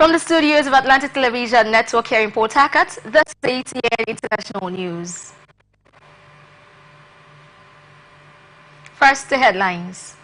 From the studios of Atlantic Television Network here in Port Harcourt, this is ATN International News. First, the headlines.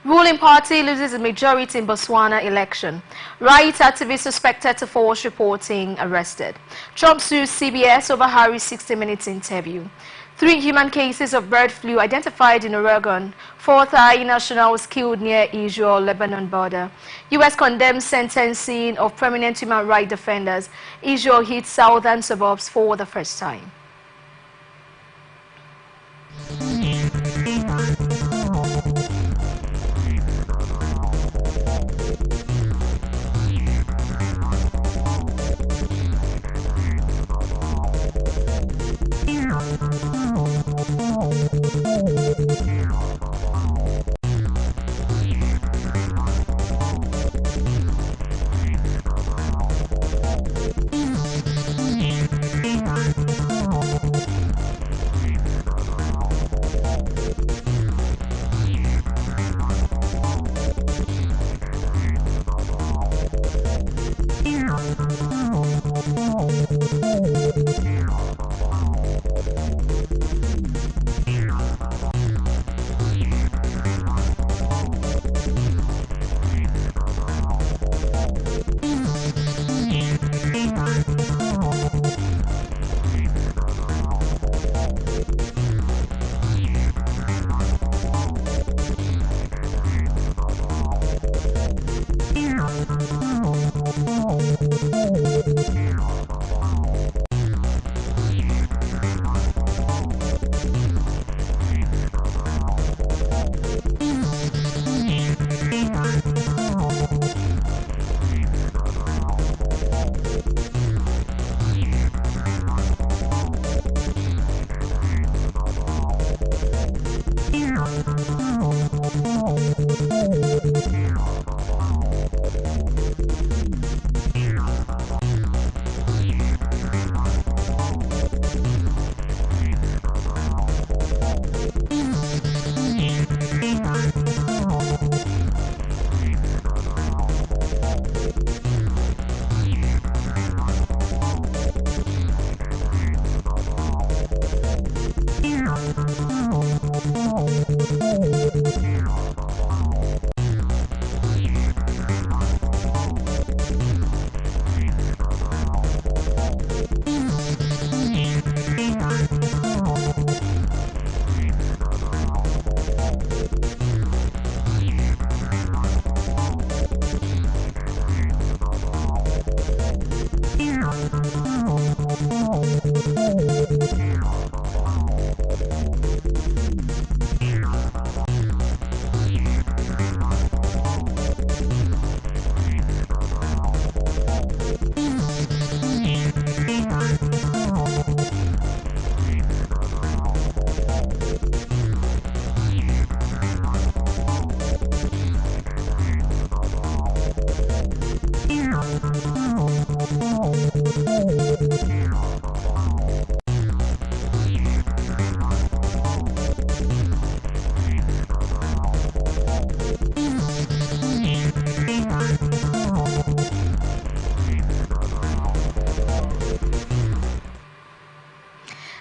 Ruling party loses a majority in Botswana election. Rights activists suspected to force reporting arrested. Trump sues CBS over Harry's 60 Minutes interview. 3 human cases of bird flu identified in Oregon. 4 Thai nationals killed near Israel-Lebanon border. U.S. condemns sentencing of prominent human rights defenders. Israel hits southern suburbs for the first time.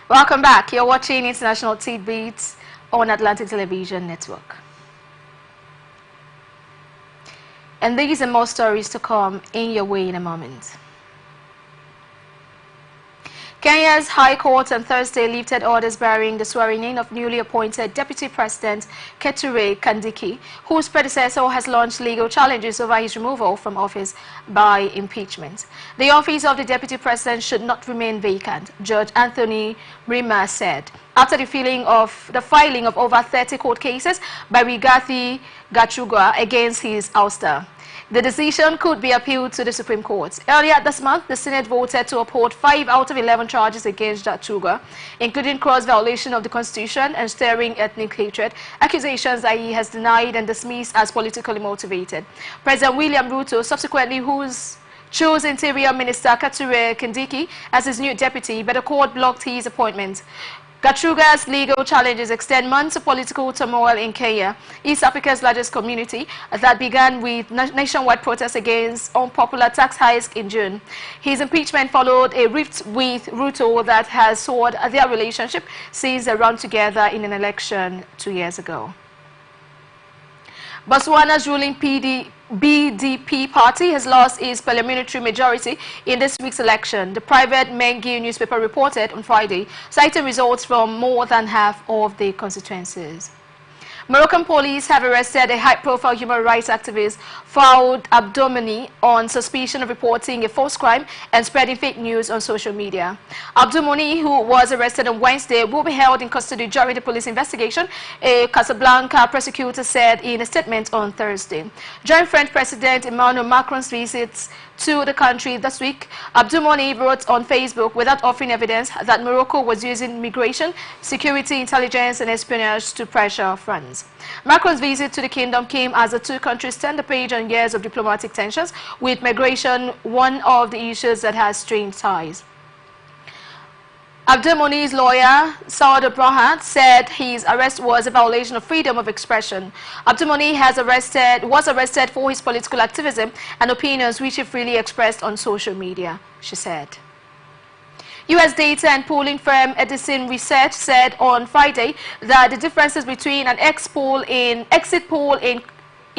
Welcome back. You're watching International Tidbits on Atlantic Television Network. And these and more stories to come in your way in a moment. Kenya's High Court on Thursday lifted orders barring the swearing-in of newly appointed Deputy President Kithure Kindiki, whose predecessor has launched legal challenges over his removal from office by impeachment. The office of the Deputy President should not remain vacant, Judge Anthony Mrima said, after the filing of over 30 court cases by Rigathi Gachagua against his ouster. The decision could be appealed to the Supreme Court. Earlier this month, the Senate voted to uphold 5 out of 11 charges against Gachagua, including cross-violation of the Constitution and stirring ethnic hatred, accusations that he has denied and dismissed as politically motivated. President William Ruto subsequently chose Interior Minister Kithure Kindiki as his new deputy, but the court blocked his appointment. Gachuga's legal challenges extend months of political turmoil in Kenya, East Africa's largest community, that began with nationwide protests against unpopular tax hikes in June. His impeachment followed a rift with Ruto that has soured their relationship since they ran together in an election 2 years ago. Botswana's ruling BDP party has lost its parliamentary majority in this week's election, the private Mengi newspaper reported on Friday, citing results from more than half of the constituencies. Moroccan police have arrested a high-profile human rights activist, Fouad Abdomani, on suspicion of reporting a false crime and spreading fake news on social media. Abdomani, who was arrested on Wednesday, will be held in custody during the police investigation, a Casablanca prosecutor said in a statement on Thursday. During French President Emmanuel Macron's visits to the country this week, Abdomani wrote on Facebook without offering evidence that Morocco was using migration, security, intelligence and espionage to pressure France. Macron's visit to the kingdom came as the two countries turned the page on years of diplomatic tensions, with migration one of the issues that has strained ties. Abdomani's lawyer, Saad Abrahat, said his arrest was a violation of freedom of expression. Abdomani was arrested for his political activism and opinions which he freely expressed on social media, she said. U.S. data and polling firm Edison Research said on Friday that the differences between an exit poll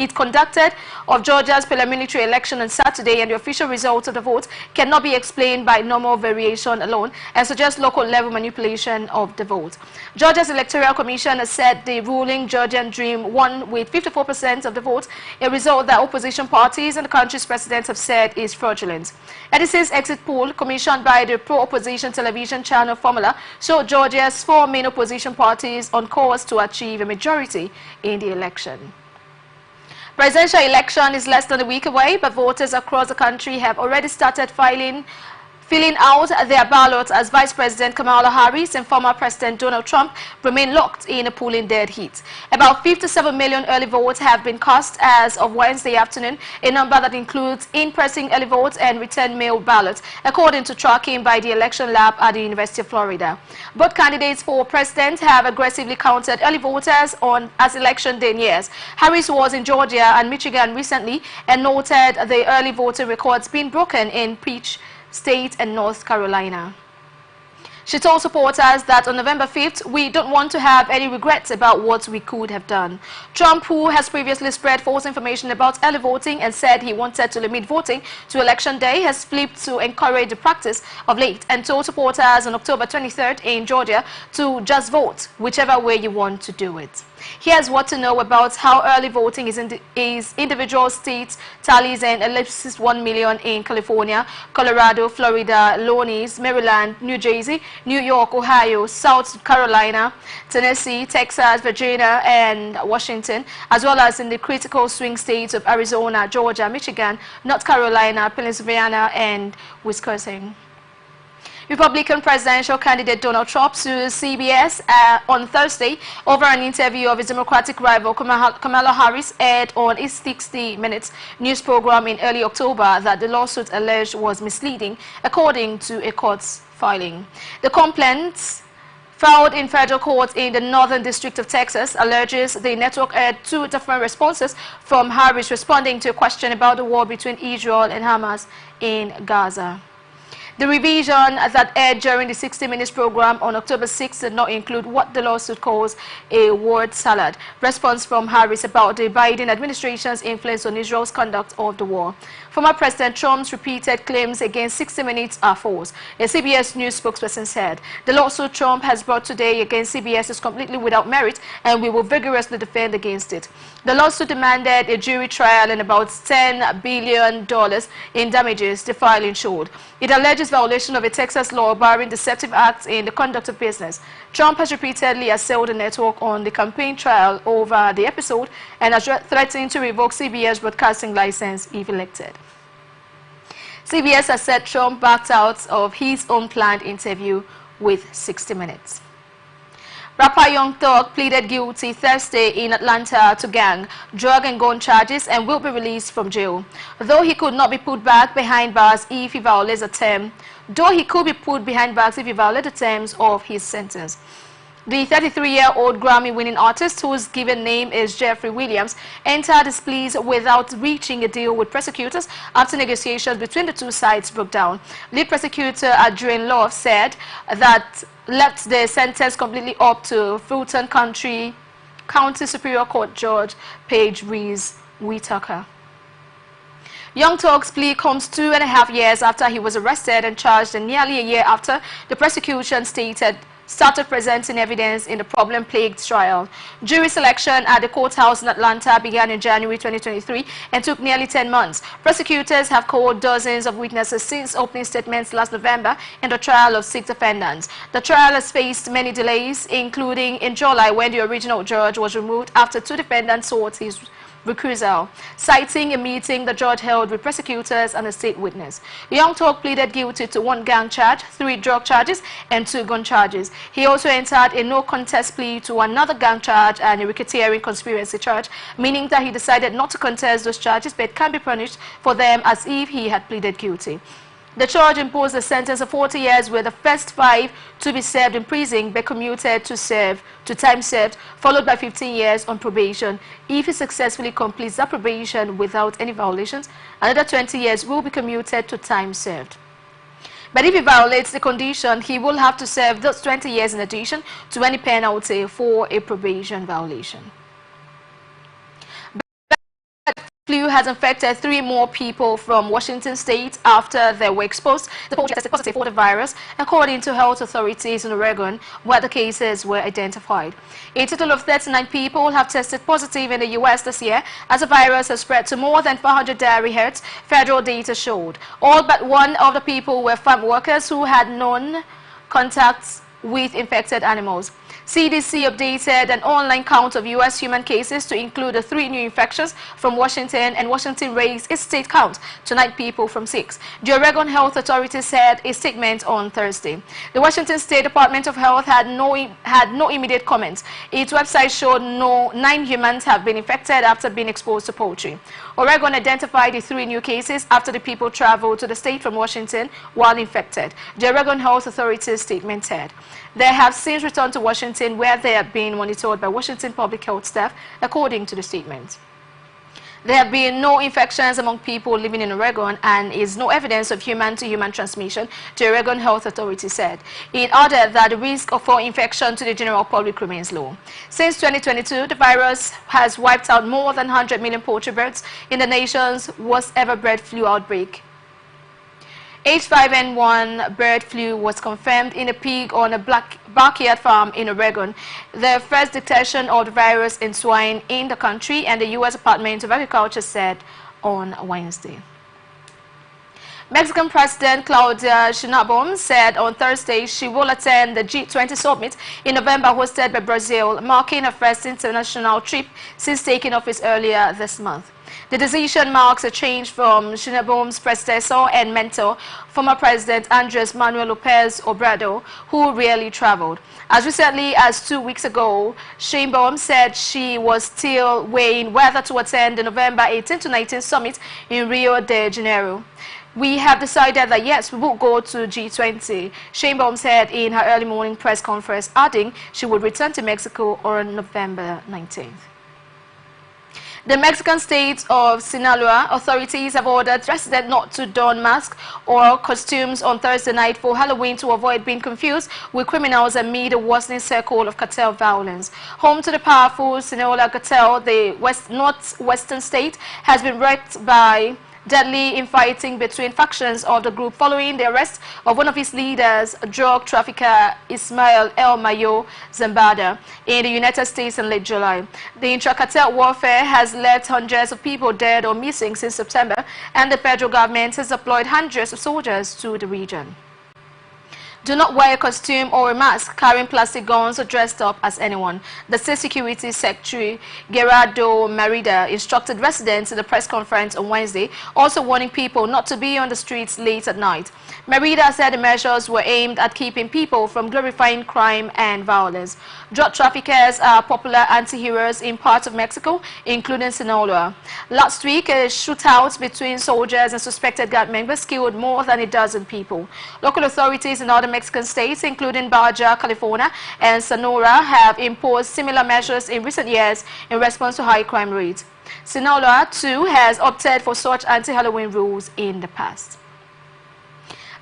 it conducted of Georgia's parliamentary election on Saturday and the official results of the vote cannot be explained by normal variation alone and suggest local level manipulation of the vote. Georgia's Electoral Commission has said the ruling Georgian Dream won with 54% of the vote, a result that opposition parties and the country's president have said is fraudulent. Edison's exit poll, commissioned by the pro-opposition television channel Formula, showed Georgia's 4 main opposition parties on course to achieve a majority in the election. Presidential election is less than a week away, but voters across the country have already started filling out their ballots as Vice President Kamala Harris and former President Donald Trump remain locked in a polling dead heat. About 57 million early votes have been cast as of Wednesday afternoon, a number that includes in-person early votes and return mail ballots, according to tracking by the election lab at the University of Florida. Both candidates for president have aggressively counted early voters as election day nears. Harris was in Georgia and Michigan recently and noted the early voting records being broken in Peach State and North Carolina. She told supporters that on November 5th, we don't want to have any regrets about what we could have done. Trump, who has previously spread false information about early voting and said he wanted to limit voting to election day, has flipped to encourage the practice of late and told supporters on October 23rd in Georgia to just vote whichever way you want to do it. Here's what to know about how early voting is individual states tallies and ellipses 1 million in California, Colorado, Florida, Lonis, Maryland, New Jersey, New York, Ohio, South Carolina, Tennessee, Texas, Virginia, and Washington, as well as in the critical swing states of Arizona, Georgia, Michigan, North Carolina, Pennsylvania, and Wisconsin. Republican presidential candidate Donald Trump sued CBS on Thursday over an interview of his Democratic rival Kamala Harris aired on its 60 Minutes news program in early October that the lawsuit alleged was misleading, according to a court's filing. The complaints filed in federal court in the Northern District of Texas alleges the network aired 2 different responses from Harris responding to a question about the war between Israel and Hamas in Gaza. The revision that aired during the 60 Minutes program on October 6 did not include what the lawsuit calls a word salad response from Harris about the Biden administration's influence on Israel's conduct of the war. Former President Trump's repeated claims against 60 Minutes are false, a CBS News spokesperson said. The lawsuit Trump has brought today against CBS is completely without merit, and we will vigorously defend against it. The lawsuit demanded a jury trial and about $10 billion in damages, the filing showed. It alleges violation of a Texas law barring deceptive acts in the conduct of business. Trump has repeatedly assailed the network on the campaign trail over the episode and has threatened to revoke CBS broadcasting license if elected. CBS has said Trump backed out of his own planned interview with 60 Minutes. Rapper Young Thug pleaded guilty Thursday in Atlanta to gang, drug and gun charges and will be released from jail. Though he could not be put back behind bars if he violates the terms of his sentence. The 33-year-old Grammy-winning artist, whose given name is Jeffrey Williams, entered his pleas without reaching a deal with prosecutors after negotiations between the two sides broke down. Lead prosecutor Adrian Love said that left the sentence completely up to Fulton County Superior Court Judge Paige Reese Whitaker. Young Thug's plea comes 2.5 years after he was arrested and charged, and nearly a year after the prosecution started presenting evidence in the problem-plagued trial. Jury selection at the courthouse in Atlanta began in January 2023 and took nearly 10 months. Prosecutors have called dozens of witnesses since opening statements last November in the trial of 6 defendants. The trial has faced many delays, including in July when the original judge was removed after 2 defendants sought his recusal, citing a meeting the judge held with prosecutors and a state witness. Young Thug pleaded guilty to 1 gang charge, 3 drug charges, and 2 gun charges. He also entered a no-contest plea to another gang charge and a racketeering conspiracy charge, meaning that he decided not to contest those charges but can be punished for them as if he had pleaded guilty. The judge imposed a sentence of 40 years, with the first 5 to be served in prison but commuted to time served, followed by 15 years on probation. If he successfully completes that probation without any violations, another 20 years will be commuted to time served. But if he violates the condition, he will have to serve those 20 years in addition to any penalty for a probation violation. Flu has infected 3 more people from Washington state after they were exposed. The poultry tested positive for the virus, according to health authorities in Oregon, where the cases were identified. A total of 39 people have tested positive in the U.S. this year, as the virus has spread to more than 400 dairy herds, federal data showed. All but 1 of the people were farm workers who had known contacts with infected animals. CDC updated an online count of U.S. human cases to include the 3 new infections from Washington, and Washington raised its state count to 9 people from 6. The Oregon Health Authority said a statement on Thursday. The Washington State Department of Health had no immediate comments. Its website showed 9 humans have been infected after being exposed to poultry. Oregon identified the 3 new cases after the people traveled to the state from Washington while infected. The Oregon Health Authority's statement said they have since returned to Washington, where they have been monitored by Washington public health staff, according to the statement. There have been no infections among people living in Oregon and is no evidence of human-to-human transmission, the Oregon Health Authority said. It added that the risk for infection to the general public remains low. Since 2022, the virus has wiped out more than 100 million poultry birds in the nation's worst ever bird flu outbreak. H5N1 bird flu was confirmed in a pig on a backyard farm in Oregon, the first detection of the virus in swine in the country, and the U.S. Department of Agriculture said on Wednesday. Mexican President Claudia Sheinbaum said on Thursday she will attend the G20 summit in November, hosted by Brazil, marking her first international trip since taking office earlier this month. The decision marks a change from Sheinbaum's predecessor and mentor, former President Andrés Manuel López Obrador, who rarely traveled. As recently as 2 weeks ago, Sheinbaum said she was still weighing whether to attend the November 18 to 19 summit in Rio de Janeiro. We have decided that yes, we will go to G20, Sheinbaum said in her early morning press conference, adding she would return to Mexico on November 19th. The Mexican state of Sinaloa authorities have ordered residents not to don masks or costumes on Thursday night for Halloween to avoid being confused with criminals amid a worsening circle of cartel violence. Home to the powerful Sinaloa cartel, the northwestern state has been wrecked by deadly infighting between factions of the group following the arrest of one of its leaders, drug trafficker Ismael El Mayo Zambada, in the United States in late July. The intra-cartel warfare has left hundreds of people dead or missing since September, and the federal government has deployed hundreds of soldiers to the region. Do not wear a costume or a mask, carrying plastic guns, or dressed up as anyone. The State Security Secretary Gerardo Merida instructed residents in a press conference on Wednesday, also warning people not to be on the streets late at night. Merida said the measures were aimed at keeping people from glorifying crime and violence. Drug traffickers are popular anti-heroes in parts of Mexico, including Sinaloa. Last week, a shootout between soldiers and suspected gang members killed more than a dozen people. Local authorities in other Mexican states, including Baja California and Sonora, have imposed similar measures in recent years in response to high crime rates. Sinaloa, too, has opted for such anti-Halloween rules in the past.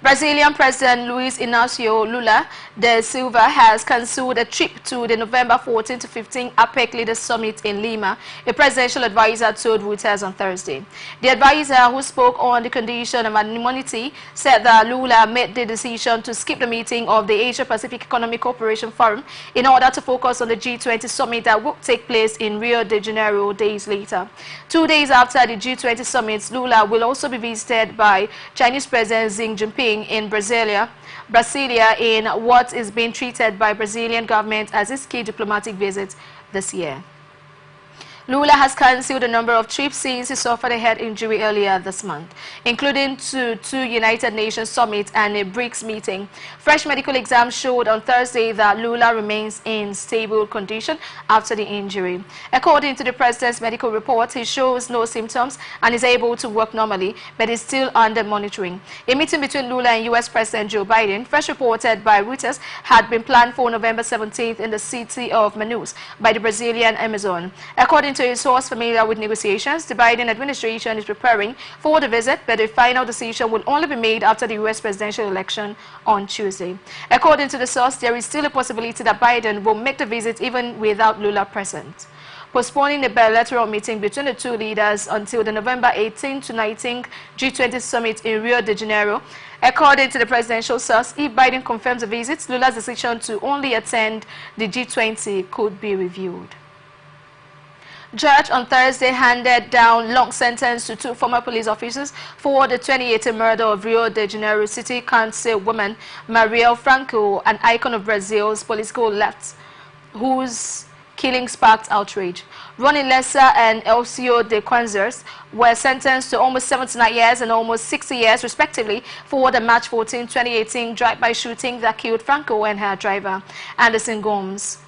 Brazilian President Luiz Inácio Lula da Silva has cancelled a trip to the November 14 to 15 APEC Leaders Summit in Lima, a presidential advisor told Reuters on Thursday. The advisor, who spoke on the condition of anonymity, said that Lula made the decision to skip the meeting of the Asia-Pacific Economic Cooperation Forum in order to focus on the G20 summit that will take place in Rio de Janeiro days later. 2 days after the G20 summit, Lula will also be visited by Chinese President Xi Jinping in Brasilia in what is being treated by Brazilian government as his key diplomatic visit this year. Lula has cancelled a number of trips since he suffered a head injury earlier this month, including two United Nations summits and a BRICS meeting. Fresh medical exams showed on Thursday that Lula remains in stable condition after the injury. According to the president's medical report, he shows no symptoms and is able to work normally, but is still under monitoring. A meeting between Lula and U.S. President Joe Biden, first reported by Reuters, had been planned for November 17th in the city of Manaus by the Brazilian Amazon. According to a source familiar with negotiations, the Biden administration is preparing for the visit, but the final decision will only be made after the U.S. presidential election on Tuesday. According to the source, there is still a possibility that Biden will make the visit even without Lula present, postponing the bilateral meeting between the two leaders until the November 18 to 19 G20 summit in Rio de Janeiro. According to the presidential source, if Biden confirms the visit, Lula's decision to only attend the G20 could be reviewed. Judge on Thursday handed down long sentence to two former police officers for the 2018 murder of Rio de Janeiro City Council woman Marielle Franco, an icon of Brazil's political left, whose killing sparked outrage. Ronnie Lessa and Elcio de Quanzers were sentenced to almost 79 years and almost 60 years, respectively, for the March 14, 2018 drive-by shooting that killed Franco and her driver, Anderson Gomes.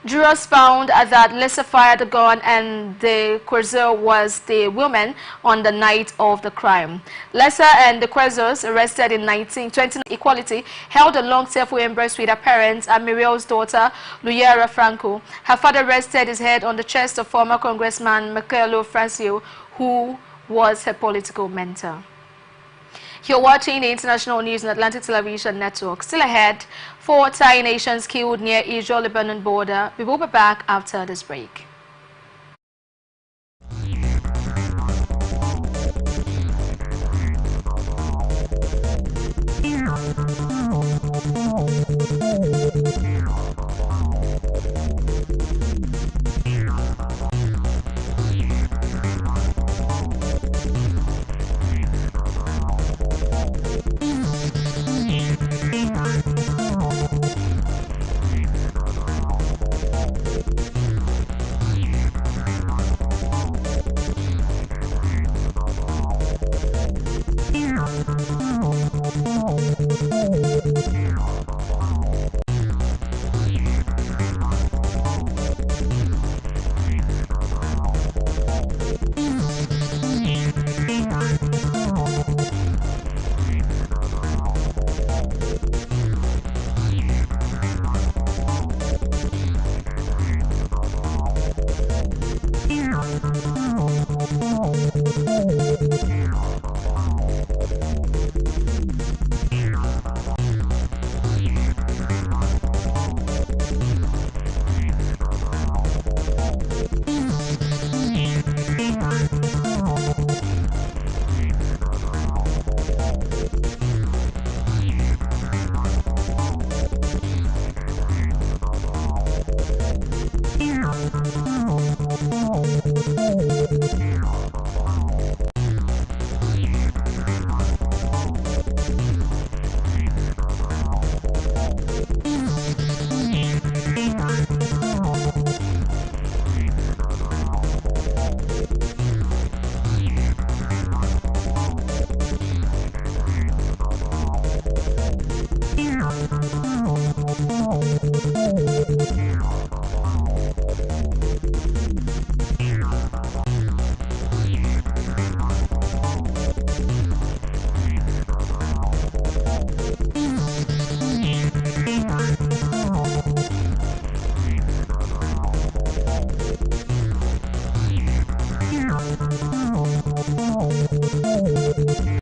Jurors found that Lessa fired the gun and the Quanzer was the woman on the night of the crime. Lessa and the Quanzers, arrested in 2019 Equality, held a long tearful embrace with her parents and Muriel's daughter, Luyera Franco. Her father rested his head on the chest of former Congressman Michaelo Francio, who was her political mentor. You're watching the international news on Atlantic Television Network. Still ahead, 4 Thai nations killed near Israel-Lebanon border. We will be back after this break.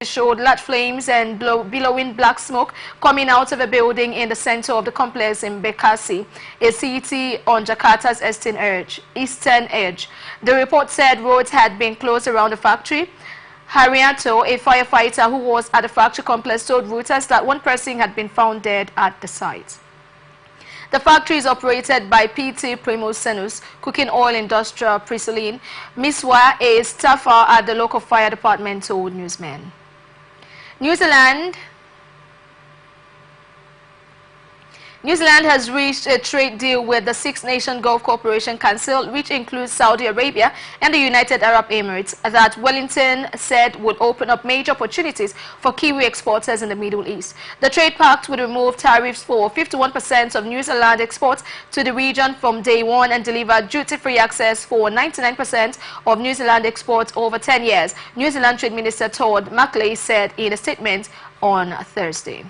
showed large flames and billowing black smoke coming out of a building in the center of the complex in Bekasi, a city on Jakarta's eastern edge. The report said roads had been closed around the factory. Haryanto, a firefighter who was at the factory complex, told Reuters that one person had been found dead at the site. The factory is operated by PT Primosenus Cooking Oil Industrial Prisoline. Miswa, a staffer at the local fire department, told newsmen. New Zealand has reached a trade deal with the Six-Nation Gulf Cooperation Council, which includes Saudi Arabia and the United Arab Emirates, that Wellington said would open up major opportunities for Kiwi exporters in the Middle East. The trade pact would remove tariffs for 51% of New Zealand exports to the region from day one and deliver duty-free access for 99% of New Zealand exports over 10 years, New Zealand Trade Minister Todd Macleay said in a statement on Thursday.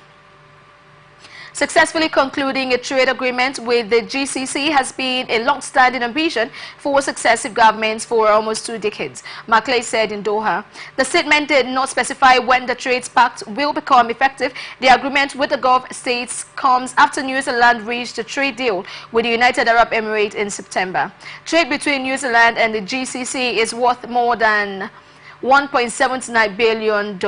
Successfully concluding a trade agreement with the GCC has been a long-standing ambition for successive governments for almost 2 decades, Macleay said in Doha. The statement did not specify when the trade pact will become effective. The agreement with the Gulf states comes after New Zealand reached a trade deal with the United Arab Emirates in September. Trade between New Zealand and the GCC is worth more than $1.79 billion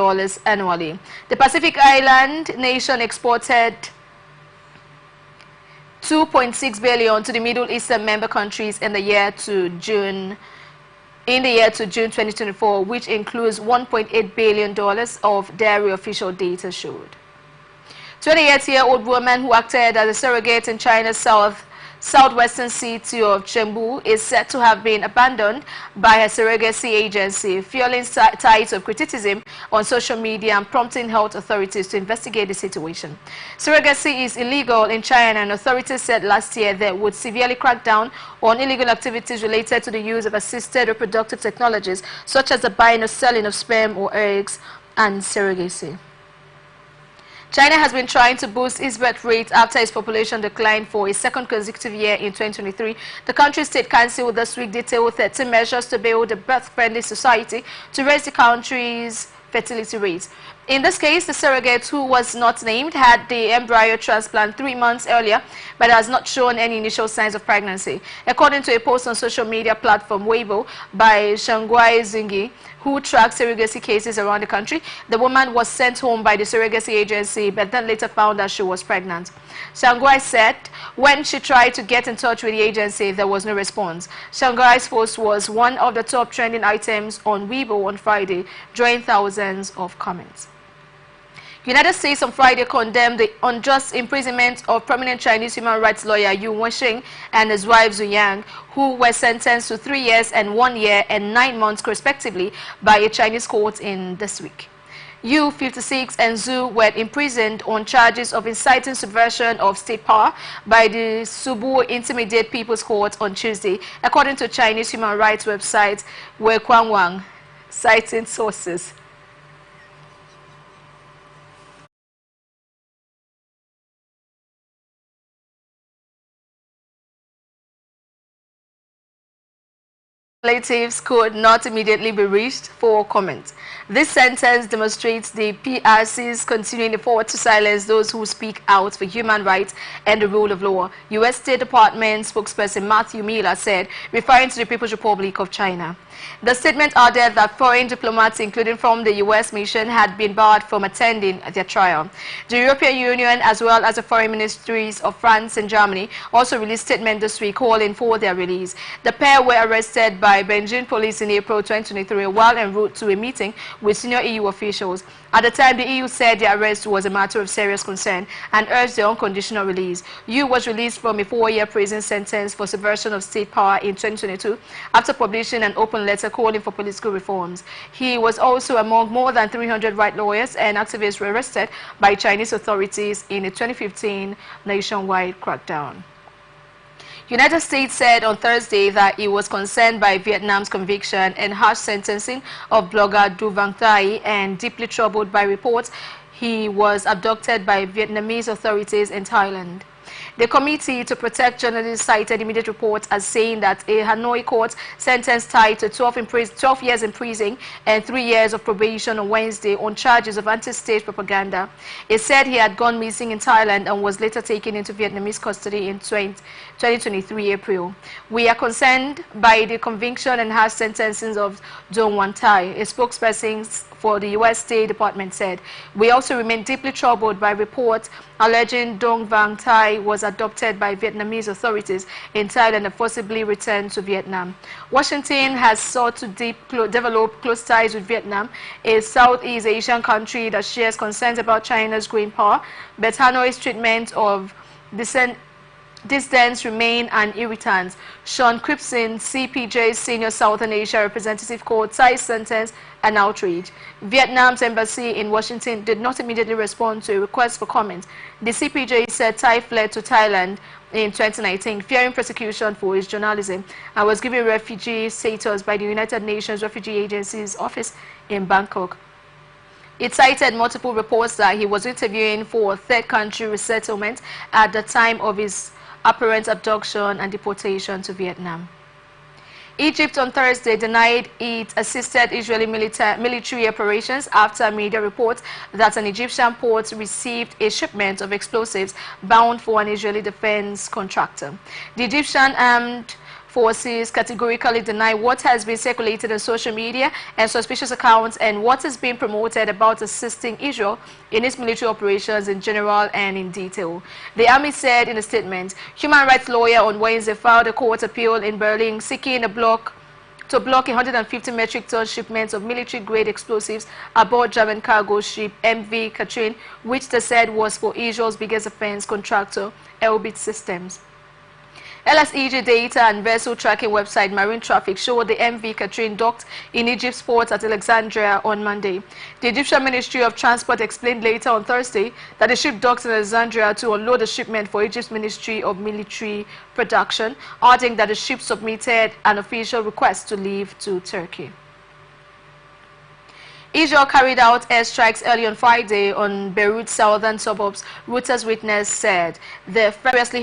annually. The Pacific Island nation exported $2.6 billion to the Middle Eastern member countries in the year to June 2024, which includes $1.8 billion of dairy, official data showed. 28-year-old woman who acted as a surrogate in China's southwestern city of Chengdu is said to have been abandoned by her surrogacy agency, fueling tides of criticism on social media and prompting health authorities to investigate the situation. Surrogacy is illegal in China, and authorities said last year they would severely crack down on illegal activities related to the use of assisted reproductive technologies, such as the buying or selling of sperm or eggs and surrogacy. China has been trying to boost its birth rate after its population declined for a second consecutive year in 2023. The country's state council this week detailed 13 measures to build a birth-friendly society to raise the country's fertility rate. In this case, the surrogate, who was not named, had the embryo transplant 3 months earlier, but has not shown any initial signs of pregnancy. According to a post on social media platform Weibo by Shanguai Zingi, who tracks surrogacy cases around the country, the woman was sent home by the surrogacy agency, but then later found that she was pregnant. Shanguai said when she tried to get in touch with the agency, there was no response. Shanguai's post was one of the top trending items on Weibo on Friday, drawing thousands of comments. United States on Friday condemned the unjust imprisonment of prominent Chinese human rights lawyer Yu Wenxing and his wife Zhu Yang, who were sentenced to 3 years and 1 year and 9 months respectively by a Chinese court in this week. Yu, 56, and Zhu were imprisoned on charges of inciting subversion of state power by the Subu Intermediate People's Court on Tuesday, according to Chinese human rights website Weiquanwang, citing sources. Relatives could not immediately be reached for comment. This sentence demonstrates the PRC's continuing effort to silence those who speak out for human rights and the rule of law, U.S. State Department spokesperson Matthew Miller said, referring to the People's Republic of China. The statement added that foreign diplomats, including from the U.S. mission, had been barred from attending their trial. The European Union, as well as the foreign ministries of France and Germany, also released statements this week calling for their release. The pair were arrested by Beijing police in April 2023 while en route to a meeting with senior EU officials. At the time, the EU said the arrest was a matter of serious concern and urged their unconditional release. Yu was released from a 4-year prison sentence for subversion of state power in 2022 after publishing an open letter calling for political reforms. He was also among more than 300 right lawyers and activists were arrested by Chinese authorities in a 2015 nationwide crackdown. United States said on Thursday that it was concerned by Vietnam's conviction and harsh sentencing of blogger Du Van Thai and deeply troubled by reports he was abducted by Vietnamese authorities in Thailand. The Committee to Protect Journalists cited immediate reports as saying that a Hanoi court sentenced Tai to 12 years in prison and 3 years of probation on Wednesday on charges of anti-state propaganda. It said he had gone missing in Thailand and was later taken into Vietnamese custody in 2023 April. We are concerned by the conviction and harsh sentencing of Dong Wan Tai, a spokesperson for the U.S. State Department said. We also remain deeply troubled by reports alleging Dong Van Tai was adopted by Vietnamese authorities in Thailand and forcibly returned to Vietnam. Washington has sought to develop close ties with Vietnam, a Southeast Asian country that shares concerns about China's growing power, but Hanoi's treatment of dissidents remain an irritant. Sean Cripson, CPJ's senior Southern Asia representative, called Tsai's sentence an outrage. Vietnam's embassy in Washington did not immediately respond to a request for comment. The CPJ said Tsai fled to Thailand in 2019, fearing persecution for his journalism, and was given refugee status by the United Nations Refugee Agency's office in Bangkok. It cited multiple reports that he was interviewing for third country resettlement at the time of his apparent abduction and deportation to Vietnam. Egypt on Thursday denied it assisted Israeli military operations after media reports that an Egyptian port received a shipment of explosives bound for an Israeli defense contractor. The Egyptian armed forces categorically deny what has been circulated on social media and suspicious accounts and what is being promoted about assisting Israel in its military operations in general and in detail. The army said in a statement, human rights lawyer on Wednesday filed a court appeal in Berlin seeking to block 150 metric ton shipments of military-grade explosives aboard German cargo ship MV Katrin, which they said was for Israel's biggest defense contractor, Elbit Systems. LSEG data and vessel tracking website Marine Traffic showed the MV Katrin docked in Egypt's port at Alexandria on Monday. The Egyptian Ministry of Transport explained later on Thursday that the ship docked in Alexandria to unload a shipment for Egypt's Ministry of Military Production, adding that the ship submitted an official request to leave to Turkey. Israel carried out airstrikes early on Friday on Beirut's southern suburbs, Reuters witness said. The previously